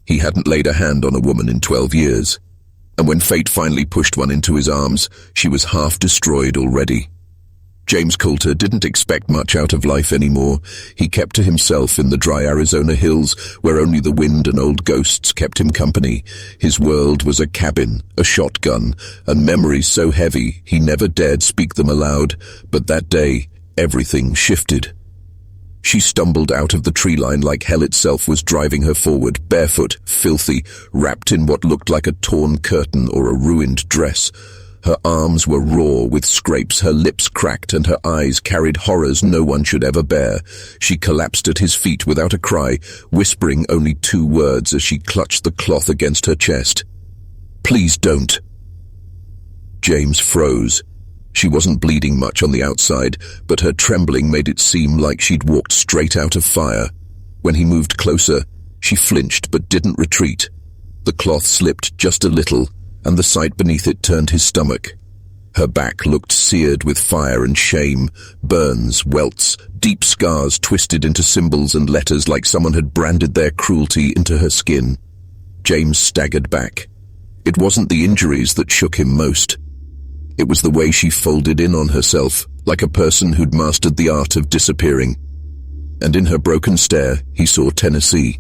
He hadn't laid a hand on a woman in 12 years. And when fate finally pushed one into his arms, she was half destroyed already. James Coulter didn't expect much out of life anymore. He kept to himself in the dry Arizona hills, where only the wind and old ghosts kept him company. His world was a cabin, a shotgun, and memories so heavy he never dared speak them aloud. But that day, everything shifted. She stumbled out of the tree line like hell itself was driving her forward, barefoot, filthy, wrapped in what looked like a torn curtain or a ruined dress. Her arms were raw with scrapes, her lips cracked, and her eyes carried horrors no one should ever bear. She collapsed at his feet without a cry, whispering only 2 words as she clutched the cloth against her chest. "Please don't." James froze. She wasn't bleeding much on the outside, but her trembling made it seem like she'd walked straight out of fire. When he moved closer, she flinched but didn't retreat. The cloth slipped just a little, and the sight beneath it turned his stomach. Her back looked seared with fire and shame, burns, welts, deep scars twisted into symbols and letters like someone had branded their cruelty into her skin. James staggered back. It wasn't the injuries that shook him most. It was the way she folded in on herself, like a person who'd mastered the art of disappearing. And in her broken stare, he saw Tennessee.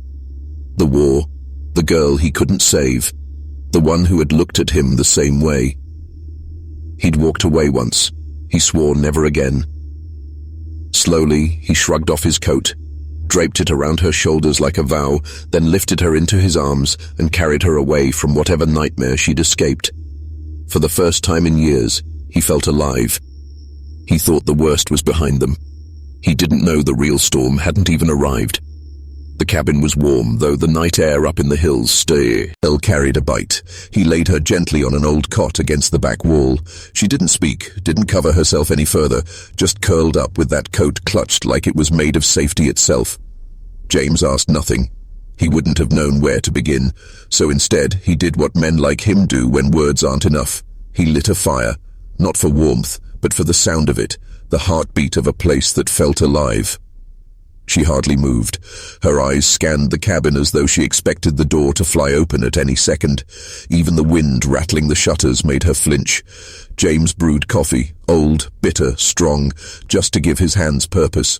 The war, the girl he couldn't save, the one who had looked at him the same way. He'd walked away once. He swore never again. Slowly, he shrugged off his coat, draped it around her shoulders like a vow, then lifted her into his arms and carried her away from whatever nightmare she'd escaped. For the first time in years, he felt alive. He thought the worst was behind them. He didn't know the real storm hadn't even arrived. The cabin was warm, though the night air up in the hills still carried a bite. He laid her gently on an old cot against the back wall. She didn't speak, didn't cover herself any further, just curled up with that coat clutched like it was made of safety itself. James asked nothing. He wouldn't have known where to begin, so instead he did what men like him do when words aren't enough. He lit a fire, not for warmth, but for the sound of it, the heartbeat of a place that felt alive. She hardly moved. Her eyes scanned the cabin as though she expected the door to fly open at any second. Even the wind rattling the shutters made her flinch. James brewed coffee, old, bitter, strong, just to give his hands purpose.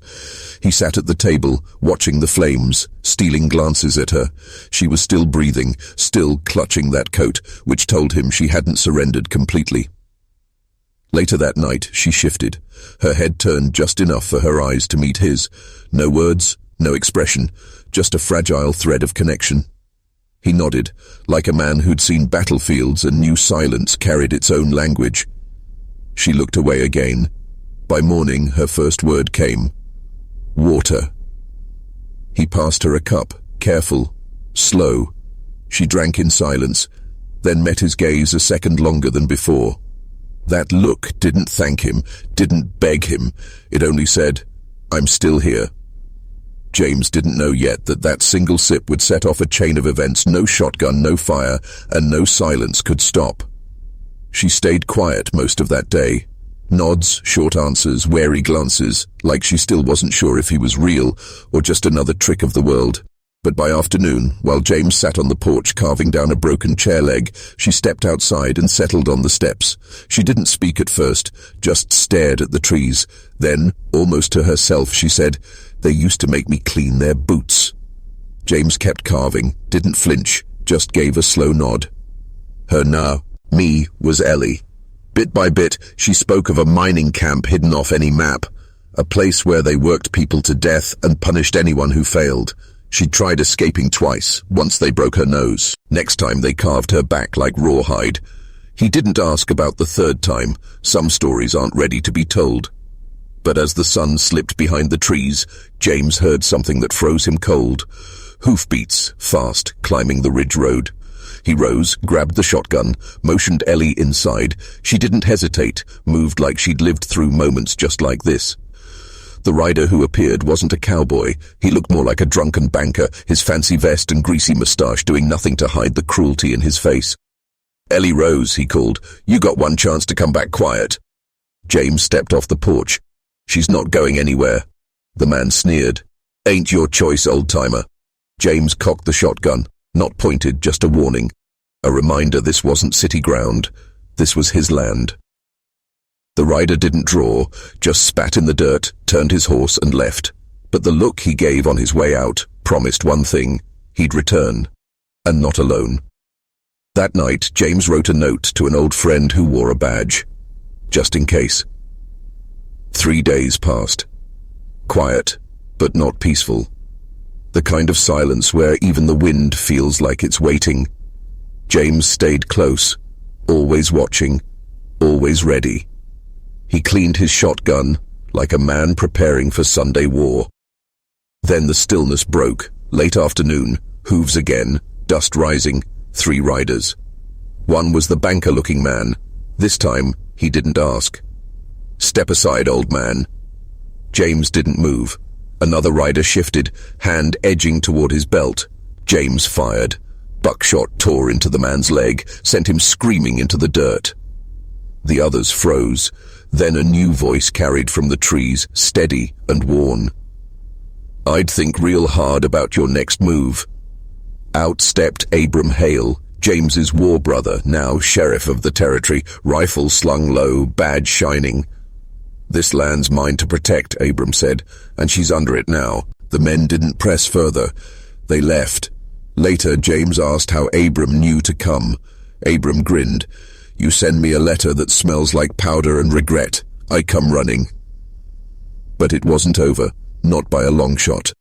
He sat at the table, watching the flames, stealing glances at her. She was still breathing, still clutching that coat, which told him she hadn't surrendered completely. Later that night, she shifted. Her head turned just enough for her eyes to meet his. No words, no expression, just a fragile thread of connection. He nodded, like a man who'd seen battlefields and knew silence carried its own language. She looked away again. By morning, her first word came. Water. He passed her a cup, careful, slow. She drank in silence, then met his gaze a second longer than before. That look didn't thank him, didn't beg him. It only said, "I'm still here." James didn't know yet that that single sip would set off a chain of events no shotgun, no fire, and no silence could stop. She stayed quiet most of that day. Nods, short answers, wary glances, like she still wasn't sure if he was real or just another trick of the world. But by afternoon, while James sat on the porch carving down a broken chair leg, she stepped outside and settled on the steps. She didn't speak at first, just stared at the trees. Then, almost to herself, she said, "They used to make me clean their boots." James kept carving, didn't flinch, just gave a slow nod. Her me was Ellie. Bit by bit, she spoke of a mining camp hidden off any map, a place where they worked people to death and punished anyone who failed. She'd tried escaping twice. Once they broke her nose. Next time they carved her back like rawhide. He didn't ask about the third time. Some stories aren't ready to be told. But as the sun slipped behind the trees, James heard something that froze him cold. Hoofbeats, fast, climbing the ridge road. He rose, grabbed the shotgun, motioned Ellie inside. She didn't hesitate, moved like she'd lived through moments just like this. The rider who appeared wasn't a cowboy. He looked more like a drunken banker, his fancy vest and greasy moustache doing nothing to hide the cruelty in his face. "Ellie Rose," he called. "You got one chance to come back quiet." James stepped off the porch. "She's not going anywhere." The man sneered. "Ain't your choice, old-timer." James cocked the shotgun. Not pointed, just a warning. A reminder this wasn't city ground. This was his land. The rider didn't draw, just spat in the dirt, turned his horse and left. But the look he gave on his way out promised one thing: he'd return. And not alone. That night, James wrote a note to an old friend who wore a badge. Just in case. 3 days passed. Quiet, but not peaceful. The kind of silence where even the wind feels like it's waiting. James stayed close, always watching, always ready. He cleaned his shotgun like a man preparing for Sunday war. Then the stillness broke. Late afternoon, hooves again, dust rising, 3 riders. One was the banker-looking man. This time, he didn't ask. "Step aside, old man." James didn't move. Another rider shifted, hand edging toward his belt. James fired. Buckshot tore into the man's leg, sent him screaming into the dirt. The others froze. Then a new voice carried from the trees, steady and worn. "I'd think real hard about your next move." Out stepped Abram Hale, James's war brother, now sheriff of the territory, rifle slung low, badge shining. "This land's mine to protect," Abram said, "and she's under it now." The men didn't press further. They left. Later, James asked how Abram knew to come. Abram grinned. "You send me a letter that smells like powder and regret. I come running." But it wasn't over, not by a long shot.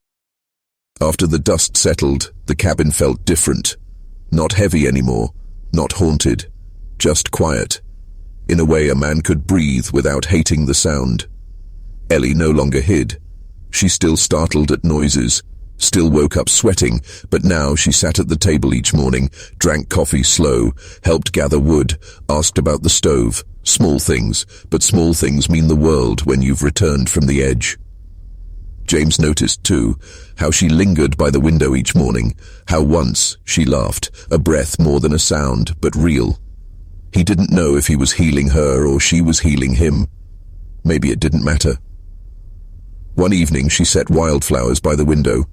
After the dust settled, the cabin felt different. Not heavy anymore, not haunted, just quiet. In a way a man could breathe without hating the sound. Ellie no longer hid. She still startled at noises, still woke up sweating, but now she sat at the table each morning, drank coffee slow, helped gather wood, asked about the stove. Small things, but small things mean the world when you've returned from the edge. James noticed, too, how she lingered by the window each morning, how once she laughed, a breath more than a sound, but real. He didn't know if he was healing her or she was healing him. Maybe it didn't matter. One evening she set wildflowers by the window.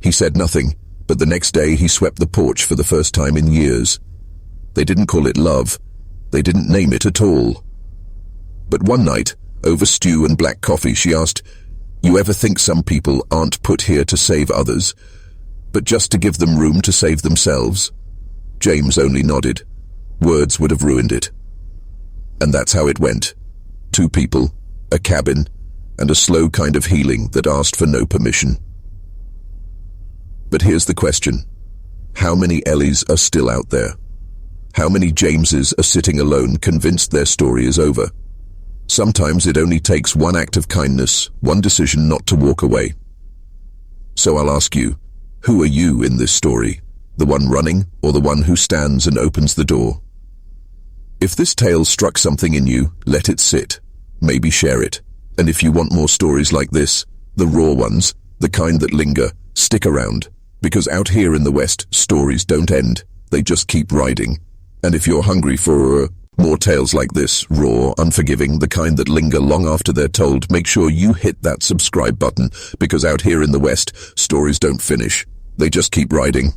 He said nothing, but the next day he swept the porch for the first time in years. They didn't call it love. They didn't name it at all. But one night, over stew and black coffee, she asked, "You ever think some people aren't put here to save others, but just to give them room to save themselves?" James only nodded. Words would have ruined it. And that's how it went. 2 people, a cabin, and a slow kind of healing that asked for no permission. But here's the question. How many Ellies are still out there? How many Jameses are sitting alone, convinced their story is over? Sometimes it only takes one act of kindness, one decision not to walk away. So I'll ask you, who are you in this story? The one running, or the one who stands and opens the door? If this tale struck something in you, let it sit. Maybe share it. And if you want more stories like this, the raw ones, the kind that linger, stick around. Because out here in the West, stories don't end. They just keep riding. And if you're hungry for more tales like this, raw, unforgiving, the kind that linger long after they're told, make sure you hit that subscribe button, because out here in the West, stories don't finish. They just keep riding.